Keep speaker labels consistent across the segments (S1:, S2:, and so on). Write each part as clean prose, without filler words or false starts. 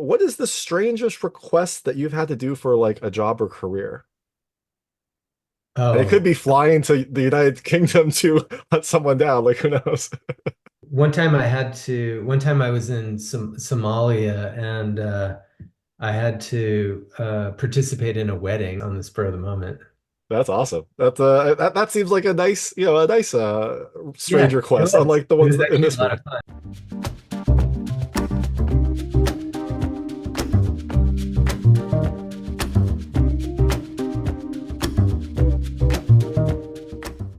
S1: what is the strangest request that you've had to do for like a job or career? And it could
S2: Oh,
S1: be flying to the United Kingdom to hunt someone down. Like who knows?
S2: one time I was in Somalia and I had to participate in a wedding on the spur of the moment.
S1: That's awesome. That seems like a nice, a nice strange
S2: Yeah, it
S1: request,
S2: was.
S1: unlike the
S2: It
S1: ones
S2: was
S1: in
S2: actually a
S1: this
S2: lot
S1: movie.
S2: of fun.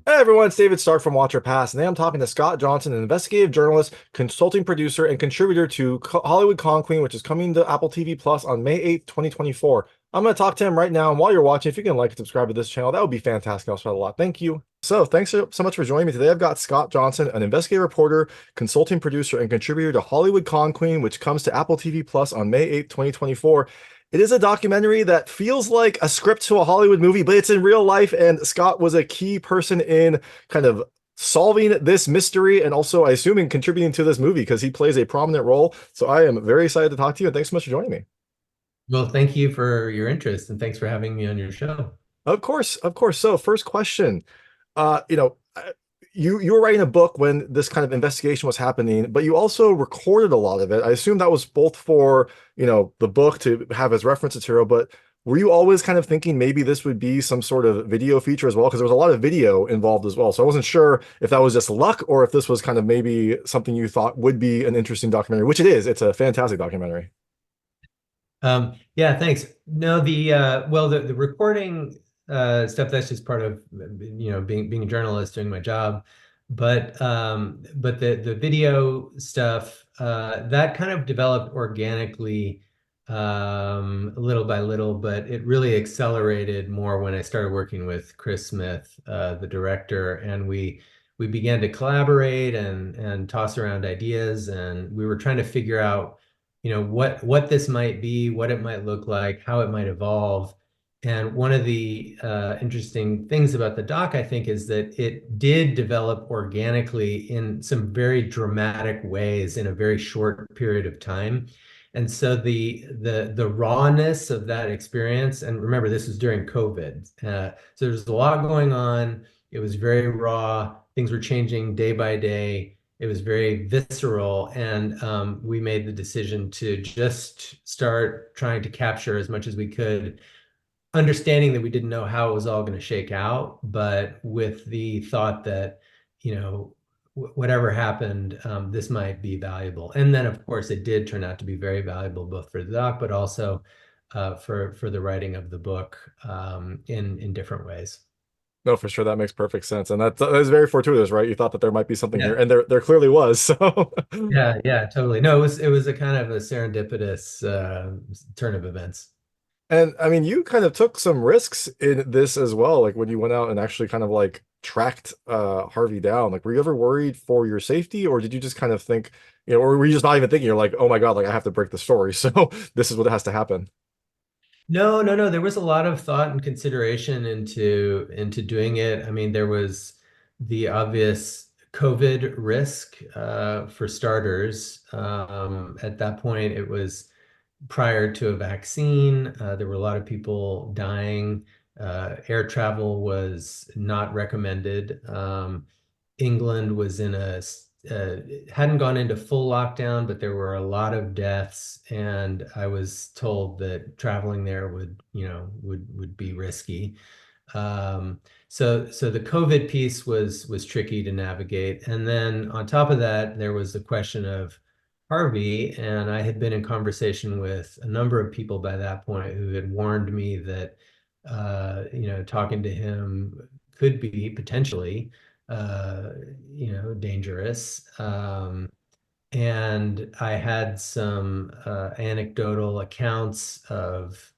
S1: Hey everyone, it's David Stark from Watcher Pass, and today I'm talking to Scott Johnson, an investigative journalist, consulting producer, and contributor to Hollywood Con Queen, which is coming to Apple TV Plus on May 8th, 2024. I'm going to talk to him right now, and while you're watching, if you can like and subscribe to this channel, that would be fantastic. I'll spread a lot. Thank you. So, thanks so much for joining me today. I've got Scott Johnson, an investigative reporter, consulting producer, and contributor to Hollywood Con Queen, which comes to Apple TV Plus on May 8th, 2024. It is a documentary that feels like a script to a Hollywood movie, but it's in real life, and Scott was a key person in kind of solving this mystery and also, I assume, in contributing to this movie because he plays a prominent role. So I am very excited to talk to you, and thanks so much for joining me.
S2: Well, thank you for your interest and thanks for having me on your show.
S1: Of course, of course. So, first question. You were writing a book when this kind of investigation was happening, but you also recorded a lot of it. I assume that was both for, the book to have as reference material, but were you always kind of thinking maybe this would be some sort of video feature as well? Because there was a lot of video involved as well. So I wasn't sure if that was just luck or if this was kind of maybe something you thought would be an interesting documentary, which it is. It's a fantastic documentary.
S2: Yeah, thanks. No, the recording stuff, that's just part of being a journalist, doing my job. But the video stuff that kind of developed organically, little by little, but it really accelerated more when I started working with Chris Smith, the director, and we began to collaborate and toss around ideas, and we were trying to figure out what this might be, what it might look like, how it might evolve. And one of the interesting things about the doc, I think, is that it did develop organically in some very dramatic ways in a very short period of time. And so the rawness of that experience, and remember, this was during COVID, so there's a lot going on. It was very raw. Things were changing day by day. It was very visceral, and we made the decision to just start trying to capture as much as we could, understanding that we didn't know how it was all going to shake out, but with the thought that, whatever happened, this might be valuable. And then, of course, it did turn out to be very valuable, both for the doc, but also for the writing of the book, in different ways.
S1: No, for sure. That makes perfect sense. And that is very fortuitous, right? You thought that there might be something here,
S2: Yeah.
S1: and there clearly was. So
S2: Yeah, totally. No, it was a kind of a serendipitous turn of events.
S1: And I mean, you kind of took some risks in this as well, like when you went out and actually kind of like tracked Harvey down. Like, were you ever worried for your safety, or did you just kind of think, or were you just not even thinking, you're like, oh my God, like I have to break the story. So this is what has to happen.
S2: No, no, no. There was a lot of thought and consideration into doing it. I mean, there was the obvious COVID risk, for starters. At that point, it was prior to a vaccine. There were a lot of people dying. Air travel was not recommended. England was hadn't gone into full lockdown, but there were a lot of deaths, and I was told that traveling there would be risky. Um, so the COVID piece was tricky to navigate, and then on top of that, there was the question of Harvey, and I had been in conversation with a number of people by that point who had warned me that talking to him could be potentially uh, dangerous. And I had some anecdotal accounts of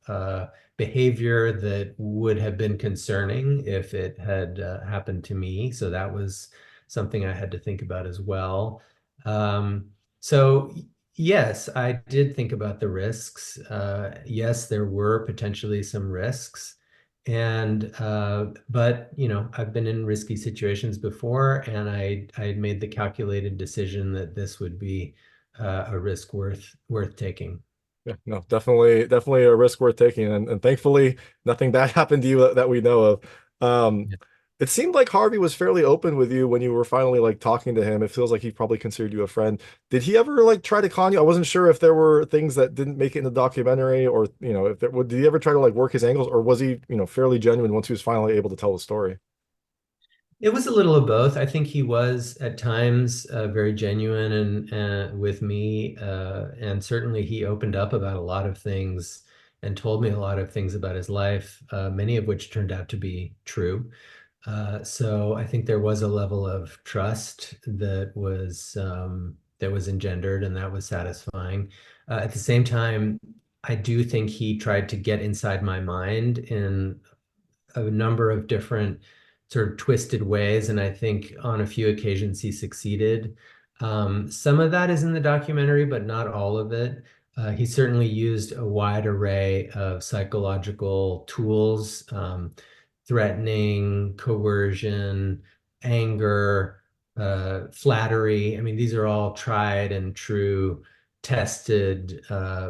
S2: behavior that would have been concerning if it had happened to me. So that was something I had to think about as well. Um, so yes, I did think about the risks. Yes, there were potentially some risks. And but I've been in risky situations before, and I had made the calculated decision that this would be a risk worth taking.
S1: Yeah, no, definitely a risk worth taking, and thankfully nothing bad happened to you that we know of. Um,
S2: Yeah.
S1: it seemed like Harvey was fairly open with you when you were finally like talking to him. It feels like he probably considered you a friend. Did he ever like try to con you? I wasn't sure if there were things that didn't make it in the documentary, or if there did he ever try to like work his angles, or was he fairly genuine once he was finally able to tell the story?
S2: It was a little of both. I think he was at times very genuine and with me, and certainly he opened up about a lot of things and told me a lot of things about his life, many of which turned out to be true. So I think there was a level of trust that was engendered, and that was satisfying. At the same time, I do think he tried to get inside my mind in a number of different sort of twisted ways, and I think on a few occasions he succeeded. Some of that is in the documentary, but not all of it. He certainly used a wide array of psychological tools, threatening, coercion, anger, flattery. I mean, these are all tried and true, tested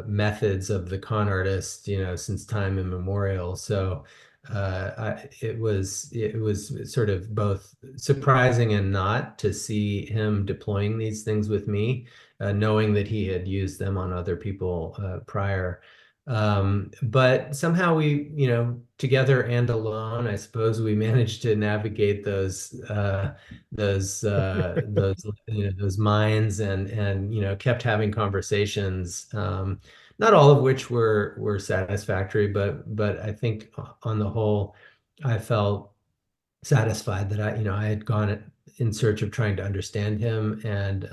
S2: methods of the con artist, since time immemorial. So it was sort of both surprising and not to see him deploying these things with me, knowing that he had used them on other people prior. But somehow we, together and alone, I suppose we managed to navigate those minds and kept having conversations. Not all of which were satisfactory, but I think on the whole, I felt satisfied that I had gone in search of trying to understand him, and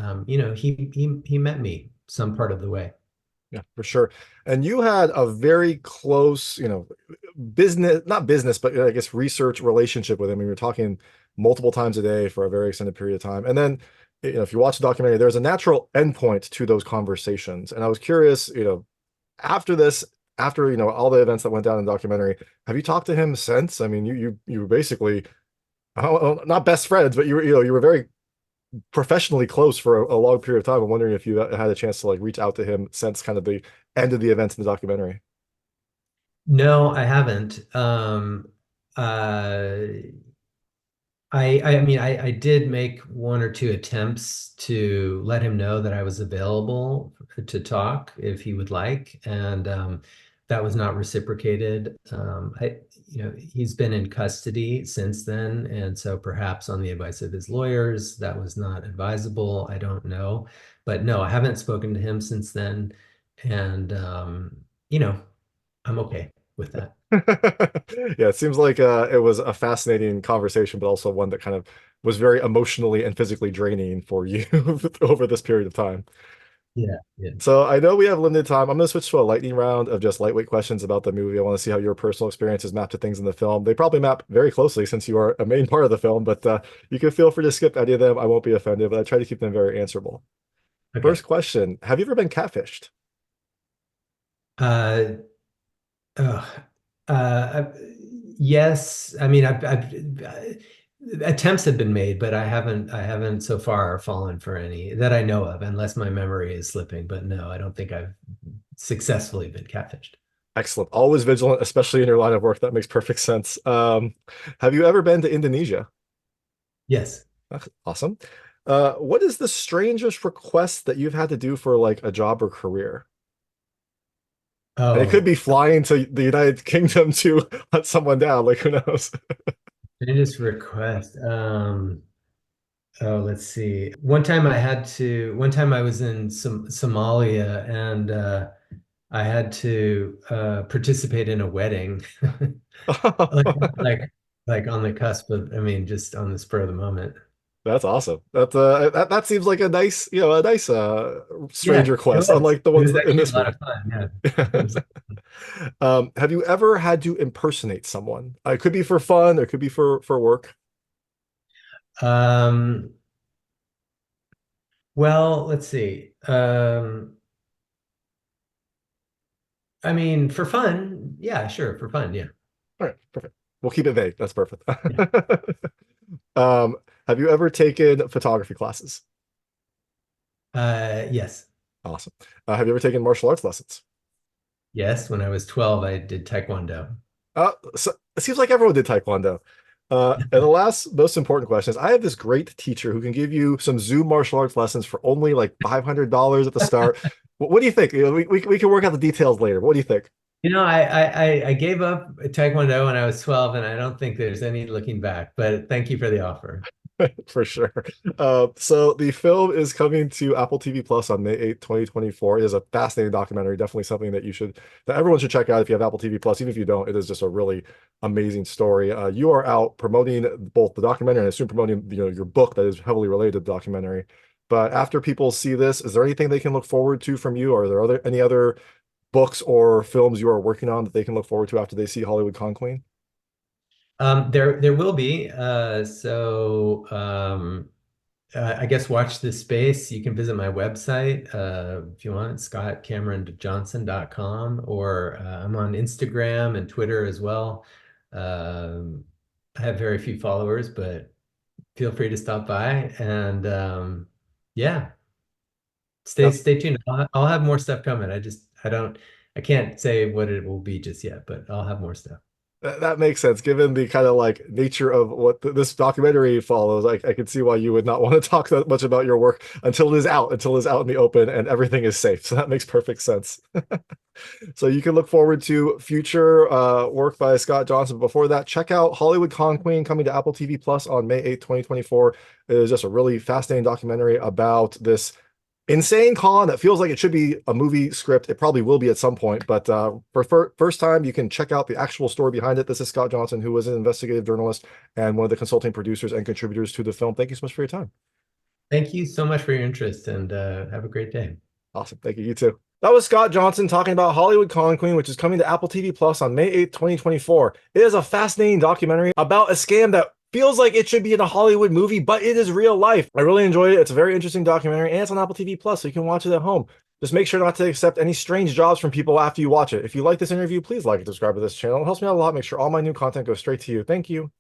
S2: he met me some part of the way.
S1: Yeah, for sure. And you had a very close, business, not business, but I guess research relationship with him. We were talking multiple times a day for a very extended period of time. And then, if you watch the documentary, there's a natural endpoint to those conversations. And I was curious, after this, after, all the events that went down in the documentary, have you talked to him since? I mean, you were basically, not best friends, but you were very professionally close for a long period of time. I'm wondering if you had a chance to like reach out to him since kind of the end of the events in the documentary.
S2: No, I haven't. Uh, I mean, I did make one or two attempts to let him know that I was available to talk if he would like, and that was not reciprocated. He's been in custody since then, and so perhaps on the advice of his lawyers, that was not advisable. I don't know, but no, I haven't spoken to him since then, and I'm okay with that.
S1: Yeah, it seems like it was a fascinating conversation, but also one that kind of was very emotionally and physically draining for you over this period of time.
S2: Yeah, yeah.
S1: So I know we have limited time. I'm going to switch to a lightning round of just lightweight questions about the movie. I want to see how your personal experiences map to things in the film. They probably map very closely since you are a main part of the film, but you can feel free to skip any of them. I won't be offended, but I try to keep them very answerable.
S2: Okay.
S1: First question, have you ever been catfished?
S2: Uh, uh, uh, yes. I mean, attempts have been made, but I haven't so far fallen for any that I know of, unless my memory is slipping. But no, I don't think I've successfully been catfished.
S1: Excellent. Always vigilant, especially in your line of work. That makes perfect sense. Have you ever been to Indonesia?
S2: Yes.
S1: Awesome. What is the strangest request that you've had to do for like a job or career? And it could
S2: Oh,
S1: be flying to the United Kingdom to hunt someone down. Like who knows?
S2: latest request. Oh, let's see. One time I was in Somalia, and I had to participate in a wedding, like like like on the cusp of, I mean, just on the spur of the moment.
S1: That's awesome. That seems like a nice strange
S2: Yeah, it
S1: request,
S2: was.
S1: unlike the
S2: It
S1: ones
S2: was
S1: in
S2: actually a
S1: this
S2: lot
S1: movie.
S2: of fun. Yeah. It was.
S1: Have you ever had to impersonate someone? It could be for fun, it could be for work.
S2: Um, well, let's see. I mean, for fun, yeah, sure, for fun, yeah.
S1: All right, perfect. We'll keep it vague. That's perfect.
S2: Yeah.
S1: Um, have you ever taken photography classes?
S2: Yes.
S1: Awesome. Have you ever taken martial arts lessons?
S2: Yes, when I was 12, I did Taekwondo.
S1: So it seems like everyone did Taekwondo. And the last most important question is, I have this great teacher who can give you some Zoom martial arts lessons for only like $500 at the start. What do you think? We can work out the details later. What do you think?
S2: I gave up Taekwondo when I was 12, and I don't think there's any looking back, but thank you for the offer.
S1: For sure. So the film is coming to Apple TV Plus on May 8th, 2024. It is a fascinating documentary, definitely something that everyone should check out if you have Apple TV Plus. Even if you don't, it is just a really amazing story. You are out promoting both the documentary and I assume promoting your book that is heavily related to the documentary. But after people see this, is there anything they can look forward to from you? Or are there any other books or films you are working on that they can look forward to after they see Hollywood Con Queen?
S2: There will be. I guess watch this space. You can visit my website if you want, scottcameronjohnson.com, or I'm on Instagram and Twitter as well. I have very few followers, but feel free to stop by. And yeah, stay tuned. I'll have more stuff coming. I can't say what it will be just yet, but I'll have more stuff.
S1: That makes sense, given the kind of like nature of what this documentary follows. I can see why you would not want to talk that much about your work until it's out in the open and everything is safe. So that makes perfect sense. So you can look forward to future work by Scott Johnson. Before that, check out Hollywood Con Queen coming to Apple TV Plus on May 8th, 2024. It is just a really fascinating documentary about this insane con that feels like it should be a movie script. It probably will be at some point, but for first time, you can check out the actual story behind it. This is Scott Johnson, who was an investigative journalist and one of the consulting producers and contributors to the film. Thank you so much for your time.
S2: Thank you so much for your interest, and have a great day.
S1: Awesome. Thank you. You too. That was Scott Johnson talking about Hollywood Con Queen, which is coming to Apple TV Plus on May 8th, 2024. It is a fascinating documentary about a scam that feels like it should be in a Hollywood movie, but it is real life. I really enjoyed it. It's a very interesting documentary, and it's on Apple TV Plus, so you can watch it at home. Just make sure not to accept any strange jobs from people after you watch it. If you like this interview, please like and subscribe to this channel. It helps me out a lot. Make sure all my new content goes straight to you. Thank you.